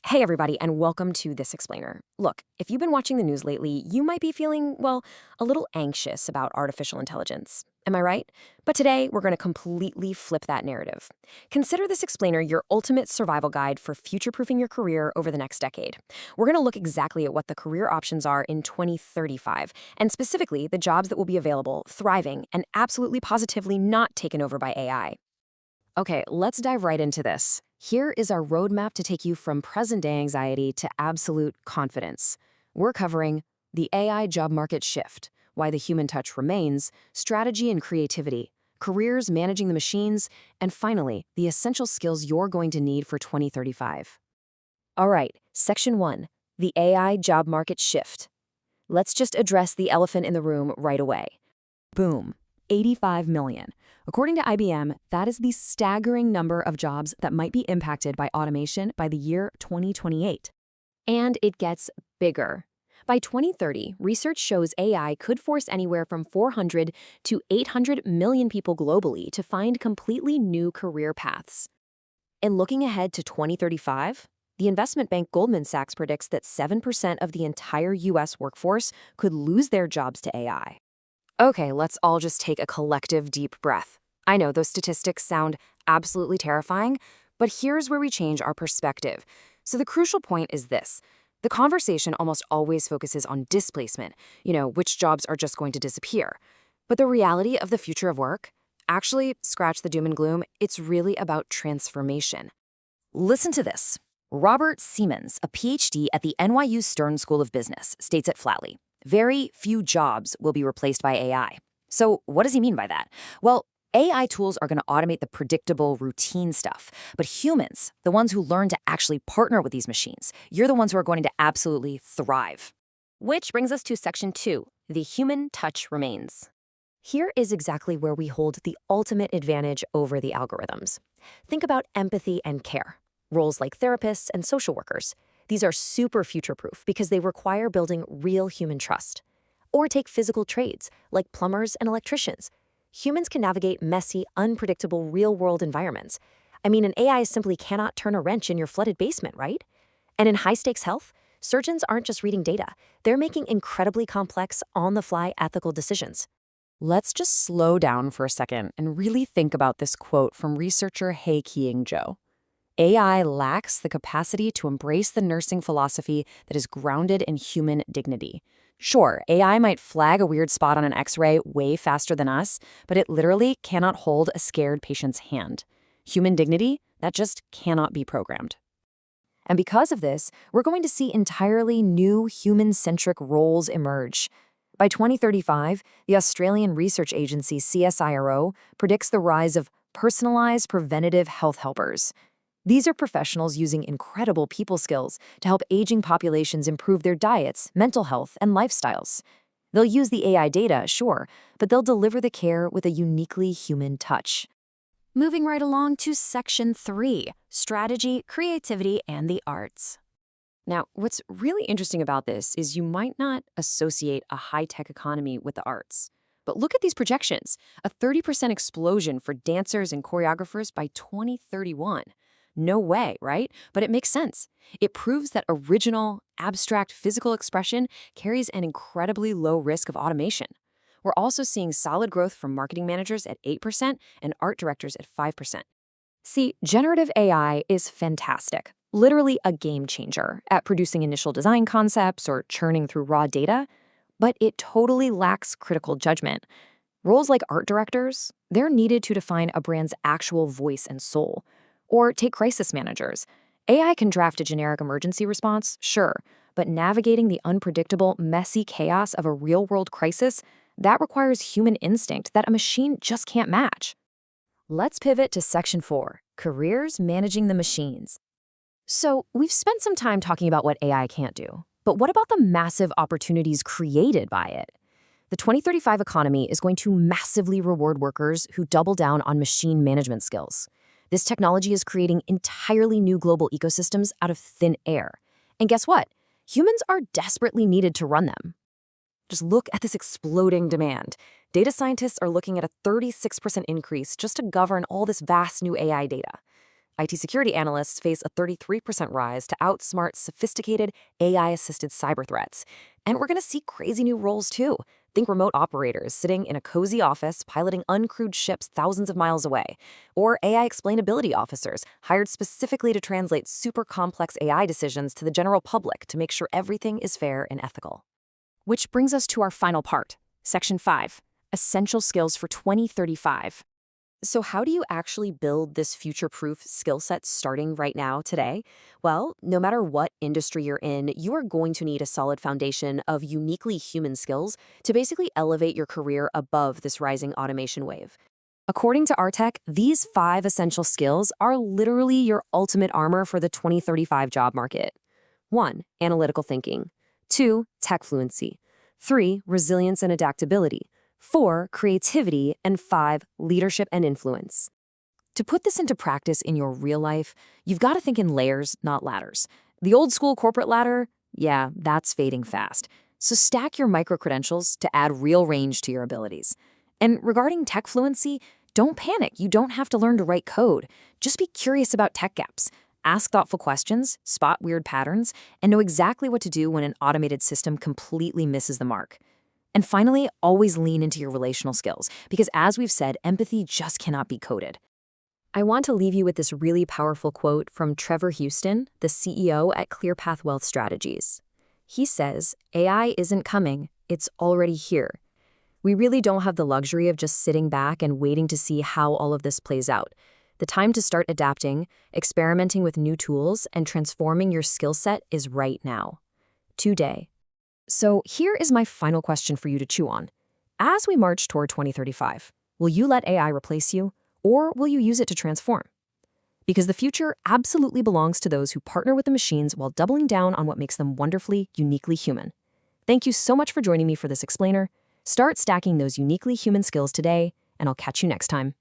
Hey, everybody, and welcome to This Explainer. Look, if you've been watching the news lately, you might be feeling, well, a little anxious about artificial intelligence. Am I right? But today, we're going to completely flip that narrative. Consider This Explainer your ultimate survival guide for future proofing your career over the next decade. We're going to look exactly at what the career options are in 2035, and specifically the jobs that will be available, thriving, and absolutely positively not taken over by AI. Okay, let's dive right into this. Here is our roadmap to take you from present-day anxiety to absolute confidence. We're covering the AI job market shift, why the human touch remains, strategy and creativity, careers managing the machines, and finally, the essential skills you're going to need for 2035. All right, Section 1, the AI job market shift. Let's just address the elephant in the room right away. Boom, 85 million. According to IBM, that is the staggering number of jobs that might be impacted by automation by the year 2028. And it gets bigger. By 2030, research shows AI could force anywhere from 400 to 800 million people globally to find completely new career paths. And looking ahead to 2035, the investment bank Goldman Sachs predicts that 7% of the entire US workforce could lose their jobs to AI. Okay, let's all just take a collective deep breath. I know those statistics sound absolutely terrifying, but here's where we change our perspective. So the crucial point is this. The conversation almost always focuses on displacement, which jobs are just going to disappear. But the reality of the future of work? Actually, scratch the doom and gloom, it's really about transformation. Listen to this. Robert Siemens, a PhD at the NYU Stern School of Business, states it flatly. Very few jobs will be replaced by AI. So what does he mean by that? Well, AI tools are going to automate the predictable, routine stuff. But humans, the ones who learn to actually partner with these machines, you're the ones who are going to absolutely thrive. Which brings us to Section 2, the human touch remains. Here is exactly where we hold the ultimate advantage over the algorithms. Think about empathy and care. Roles like therapists and social workers. These are super future-proof because they require building real human trust. Or take physical trades, like plumbers and electricians. Humans can navigate messy, unpredictable real-world environments. I mean, an AI simply cannot turn a wrench in your flooded basement, right? And in high-stakes health, surgeons aren't just reading data. They're making incredibly complex, on-the-fly ethical decisions. Let's just slow down for a second and really think about this quote from researcher He-King Zhou. AI lacks the capacity to embrace the nursing philosophy that is grounded in human dignity. Sure, AI might flag a weird spot on an X-ray way faster than us, but it literally cannot hold a scared patient's hand. Human dignity, that just cannot be programmed. And because of this, we're going to see entirely new human-centric roles emerge. By 2035, the Australian research agency CSIRO predicts the rise of personalized preventative health helpers. These are professionals using incredible people skills to help aging populations improve their diets, mental health, and lifestyles. They'll use the AI data, sure, but they'll deliver the care with a uniquely human touch. Moving right along to Section 3, strategy, creativity, and the arts. Now, what's really interesting about this is you might not associate a high-tech economy with the arts. But look at these projections, a 30% explosion for dancers and choreographers by 2031. No way, right? But it makes sense. It proves that original, abstract physical expression carries an incredibly low risk of automation. We're also seeing solid growth from marketing managers at 8% and art directors at 5%. See, generative AI is fantastic, literally a game changer at producing initial design concepts or churning through raw data, but it totally lacks critical judgment. Roles like art directors, they're needed to define a brand's actual voice and soul. Or take crisis managers. AI can draft a generic emergency response, sure, but navigating the unpredictable, messy chaos of a real-world crisis, that requires human instinct that a machine just can't match. Let's pivot to Section 4, careers managing the machines. So, we've spent some time talking about what AI can't do, but what about the massive opportunities created by it? The 2035 economy is going to massively reward workers who double down on machine management skills. This technology is creating entirely new global ecosystems out of thin air. And guess what? Humans are desperately needed to run them. Just look at this exploding demand. Data scientists are looking at a 36% increase just to govern all this vast new AI data. IT security analysts face a 33% rise to outsmart sophisticated AI-assisted cyber threats. And we're going to see crazy new roles too. Think remote operators sitting in a cozy office piloting uncrewed ships thousands of miles away, or AI explainability officers hired specifically to translate super complex AI decisions to the general public to make sure everything is fair and ethical. Which brings us to our final part, Section 5, Essential Skills for 2035. So how do you actually build this future-proof skill set starting right now, today? Well, no matter what industry you're in, you are going to need a solid foundation of uniquely human skills to basically elevate your career above this rising automation wave. According to Artec, these 5 essential skills are literally your ultimate armor for the 2035 job market. 1. Analytical thinking. 2. Tech fluency. 3. Resilience and adaptability. 4. Creativity. And 5. Leadership and influence. To put this into practice in your real life, you've got to think in layers, not ladders. The old school corporate ladder, yeah, that's fading fast. So stack your micro-credentials to add real range to your abilities. And regarding tech fluency, don't panic. You don't have to learn to write code. Just be curious about tech gaps. Ask thoughtful questions, spot weird patterns, and know exactly what to do when an automated system completely misses the mark. And finally, always lean into your relational skills, because as we've said, empathy just cannot be coded. I want to leave you with this really powerful quote from Trevor Houston, the CEO at ClearPath Wealth Strategies. He says, "AI isn't coming, it's already here." We really don't have the luxury of just sitting back and waiting to see how all of this plays out. The time to start adapting, experimenting with new tools, and transforming your skill set is right now. Today. So here is my final question for you to chew on. As we march toward 2035, will you let AI replace you, or will you use it to transform? Because the future absolutely belongs to those who partner with the machines while doubling down on what makes them wonderfully, uniquely human. Thank you so much for joining me for this explainer. Start stacking those uniquely human skills today, and I'll catch you next time.